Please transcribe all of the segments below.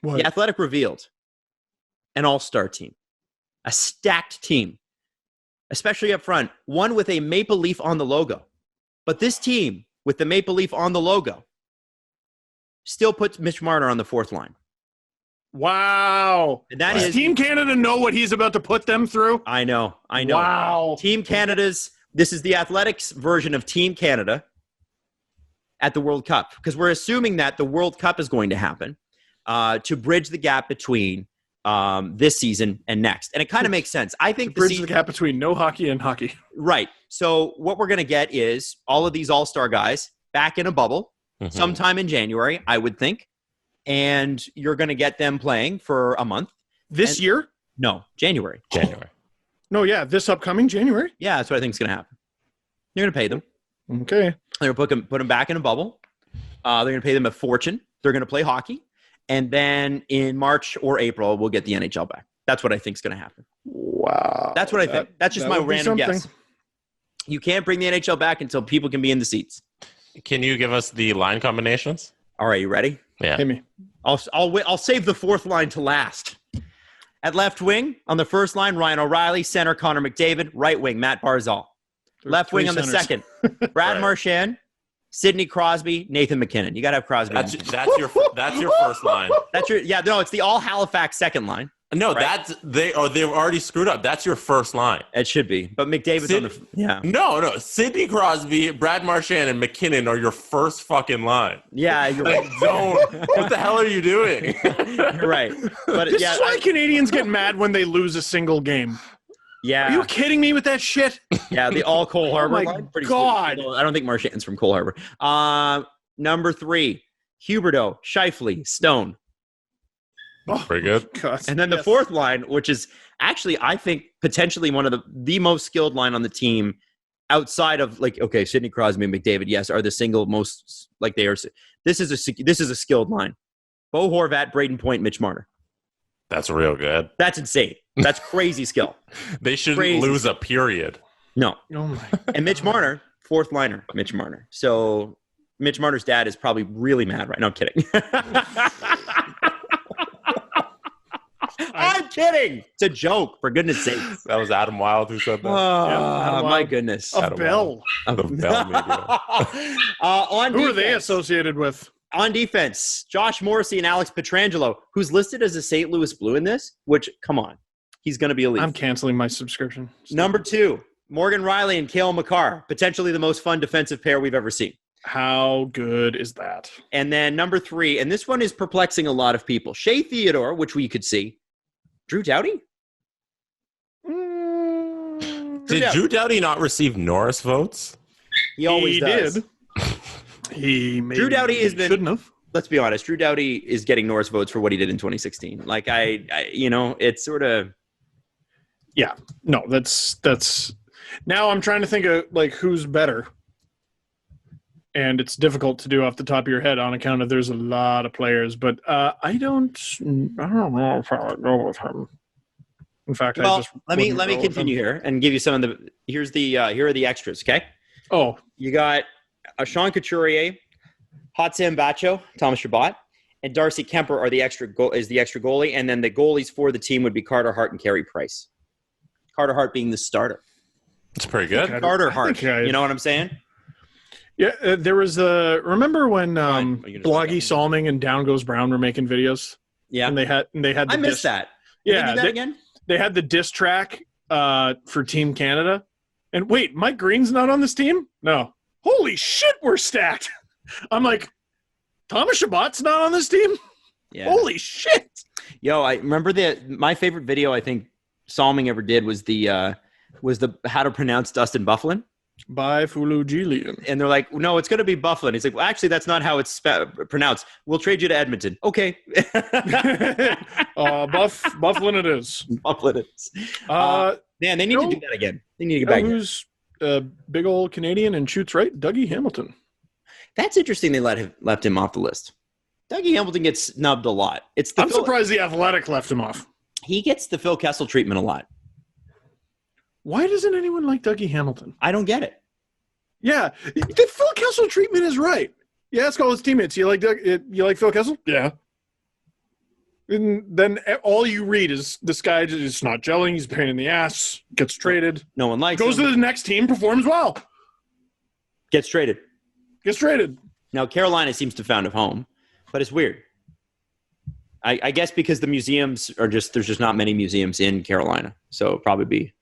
What? The Athletic revealed an all-star team, a stacked team, especially up front, one with a maple leaf on the logo. But this team with the maple leaf on the logo still puts Mitch Marner on the fourth line. Wow. And that Does is Team Canada know what he's about to put them through? I know. Wow. Team Canada's, this is the Athletics version of Team Canada at the World Cup, because we're assuming that the World Cup is going to happen to bridge the gap between this season and next. And it kind of makes sense. I think bridge the gap between no hockey and hockey. Right. So what we're going to get is all of these all-star guys back in a bubble sometime in January, I would think. And you're going to get them playing for a month. This year? No, January. No, yeah, this upcoming January? Yeah, that's what I think is going to happen. You're going to pay them. Okay. They're going to put them back in a bubble. They're going to pay them a fortune. They're going to play hockey. And then in March or April, we'll get the NHL back. That's what I think is going to happen. Wow. That's what I think. That's just my random guess. You can't bring the NHL back until people can be in the seats. Can you give us the line combinations? All right, you ready? Yeah. Hit me. I'll save the fourth line to last. At left wing, on the first line, Ryan O'Reilly. Center, Connor McDavid. Right wing, Matt Barzal. Left wing on the second, Brad Marchand, Sidney Crosby, Nathan McKinnon. You got to have Crosby. That's your first line. It's the all Halifax second line. No, right? they've already screwed up. That's your first line. It should be, but McDavid's on the No, Sidney Crosby, Brad Marchand, and McKinnon are your first fucking line. Yeah, you're right. What the hell are you doing? You're right. But this is why Canadians get mad when they lose a single game. Yeah. Are you kidding me with that shit? Yeah, the all Cole Harbor. Oh my God. I don't think Marchand's from Cole Harbor. Number 3, Huberdeau, Scheifele, Stone. Oh, pretty good. God. And then the fourth line, which is actually, I think, potentially one of the most skilled line on the team outside of, like, okay, Sidney Crosby and McDavid, yes, are the single most, like, they are. This is a skilled line. Bo Horvat, Braden Point, Mitch Marner. That's real good. That's insane. That's crazy skill. They shouldn't lose a period. No. Oh my. And Mitch Marner, fourth liner, Mitch Marner. So Mitch Marner's dad is probably really mad right now. I'm kidding. I'm kidding. It's a joke, for goodness sake. That was Adam Wilde who said that. Oh, my goodness. Of Bell. Of Bell Media. Who are they associated with? On defense, Josh Morrissey and Alex Pietrangelo, who's listed as a St. Louis Blue in this, which, come on, he's going to be elite. I'm canceling my subscription. Number 2, Morgan Reilly and Kale Mccarran, potentially the most fun defensive pair we've ever seen. How good is that? And then number 3, and this one is perplexing a lot of people, Shay Theodore, which we could see. Drew Doughty? Did Drew Doughty not receive Norris votes? He always does. Did. He maybe Drew Doughty shouldn't have. Let's be honest. Drew Doughty is getting Norris votes for what he did in 2016. Like it's sort of. Yeah, no, that's. Now I'm trying to think of like who's better, and it's difficult to do off the top of your head on account of there's a lot of players. But I don't know if I would go with him. In fact, let me continue here and give you some of the. Here are the extras. Okay. Oh, you got. Sean Couturier, Hotsam Bacho, Thomas Chabot, and Darcy Kemper are the extra goalie, and then the goalies for the team would be Carter Hart and Carey Price. Carter Hart being the starter. That's pretty good. Carter Hart. You know what I'm saying? Yeah, there was remember when Bloggy Salming and Down Goes Brown were making videos? Yeah, and they had. I missed that. Yeah, they do that again. They had the diss track for Team Canada, and wait, Mike Green's not on this team? No. Holy shit, we're stacked. I'm like, Thomas Chabot's not on this team? Yeah. Holy shit. Yo, I remember my favorite video I think Salming ever did was the how to pronounce Dustin Byfuglien. By Fulu Gillian. And they're like, no, it's going to be Byfuglien. He's like, well, actually, that's not how it's pronounced. We'll trade you to Edmonton. Okay. Byfuglien it is. Byfuglien it is. Man, they need to do that again. They need to get back. Who's big old Canadian and shoots right? Dougie Hamilton. That's interesting they left him off the list. Dougie Hamilton gets snubbed a lot. I'm surprised the Athletic left him off. He gets the Phil Kessel treatment a lot. Why doesn't anyone like Dougie Hamilton? I don't get it. Yeah, the Phil Kessel treatment is right. Yeah, ask all his teammates. You like Phil Kessel? Yeah. And then all you read is this guy is not gelling. He's a pain in the ass. Gets traded. No one likes Goes him. to the next team, performs well. Gets traded. Gets traded. Now, Carolina seems to have found a home, but it's weird. I guess because the museums are there's just not many museums in Carolina. So it'll probably be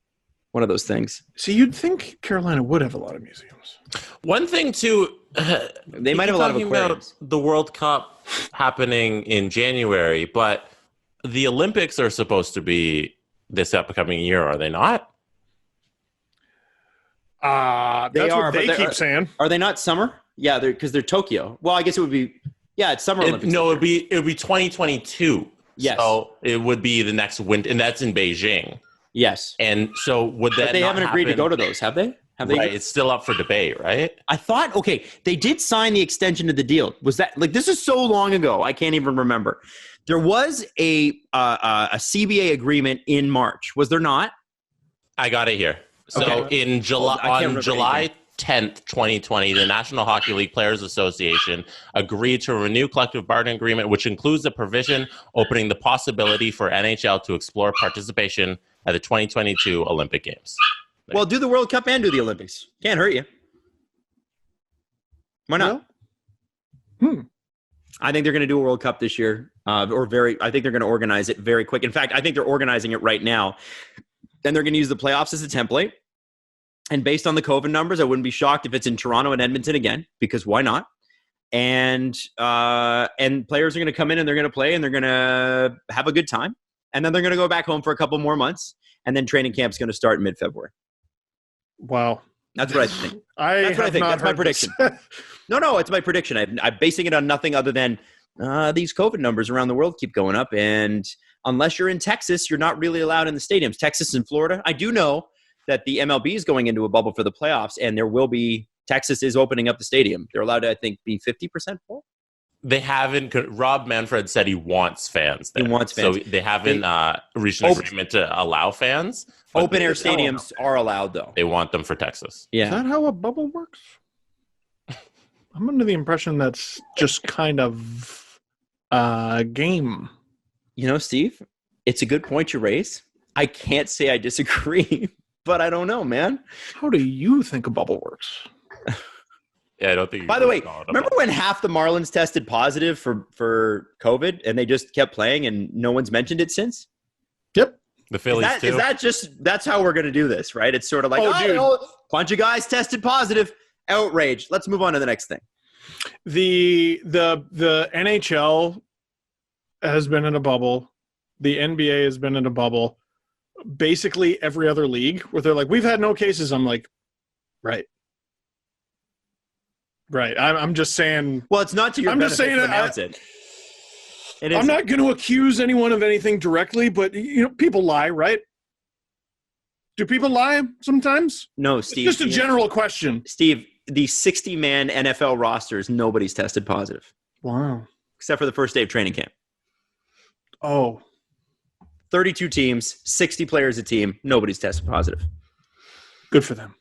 one of those things. See, you'd think Carolina would have a lot of museums. One thing, too, They might have a lot of talking about aquariums. the World Cup happening in January, but the Olympics are supposed to be this upcoming year, are they not? That's what they but keep saying. Are they not summer? Yeah, because they're Tokyo. Well, I guess it would be. Yeah, it's summer Olympics. No, it would be 2022. Yes. So it would be the next winter, and that's in Beijing. Yes. And so would that? But they not haven't agreed to happen? go to those, have they? Have they? Right, it's still up for debate, right? I thought, okay, they did sign the extension to the deal. Was that this is so long ago? I can't even remember. There was a CBA agreement in March, was there not? I got it here. So Okay. in July, I can't on remember July anything. 10th, 2020, the National Hockey League Players Association agreed to a new collective bargaining agreement, which includes a provision opening the possibility for NHL to explore participation at the 2022 Olympic Games. Well, do the World Cup and do the Olympics. Can't hurt you. Why not? I think they're going to do a World Cup this year, I think they're going to organize it very quick. In fact, I think they're organizing it right now. Then they're going to use the playoffs as a template. And based on the COVID numbers, I wouldn't be shocked if it's in Toronto and Edmonton again, because why not? And players are going to come in and they're going to play and they're going to have a good time. And then they're going to go back home for a couple more months. And then training camp's going to start in mid-February. Wow. That's what I think. That's what I think. That's my prediction. No, it's my prediction. I'm basing it on nothing other than these COVID numbers around the world keep going up. And unless you're in Texas, you're not really allowed in the stadiums. Texas and Florida. I do know that the MLB is going into a bubble for the playoffs, and Texas is opening up the stadium. They're allowed to, I think, be 50% full. They haven't. Rob Manfred said he wants fans there. He wants fans. So they haven't reached an agreement to allow fans. Open air stadiums are allowed, though. They want them for Texas. Yeah. Is that how a bubble works? I'm under the impression that's just kind of a game. You know, Steve, it's a good point you raise. I can't say I disagree, but I don't know, man. How do you think a bubble works? Yeah, I don't think. By the way, remember when half the Marlins tested positive for COVID and they just kept playing and no one's mentioned it since? Yep. The Phillies Is that just that's how we're going to do this, right? It's sort of like, dude. Bunch of guys tested positive. Outrage. Let's move on to the next thing. The NHL has been in a bubble. The NBA has been in a bubble. Basically every other league where they're like, we've had no cases. I'm like, right. I'm just saying. Well, it's not to your I'm just benefit saying to announce it. It I'm is. not going to accuse anyone of anything directly, but people lie, right? Do people lie sometimes? No, It's Steve. just a general question. Steve, the 60-man NFL rosters, nobody's tested positive. Wow. Except for the first day of training camp. Oh. 32 teams, 60 players a team, nobody's tested positive. Good for them.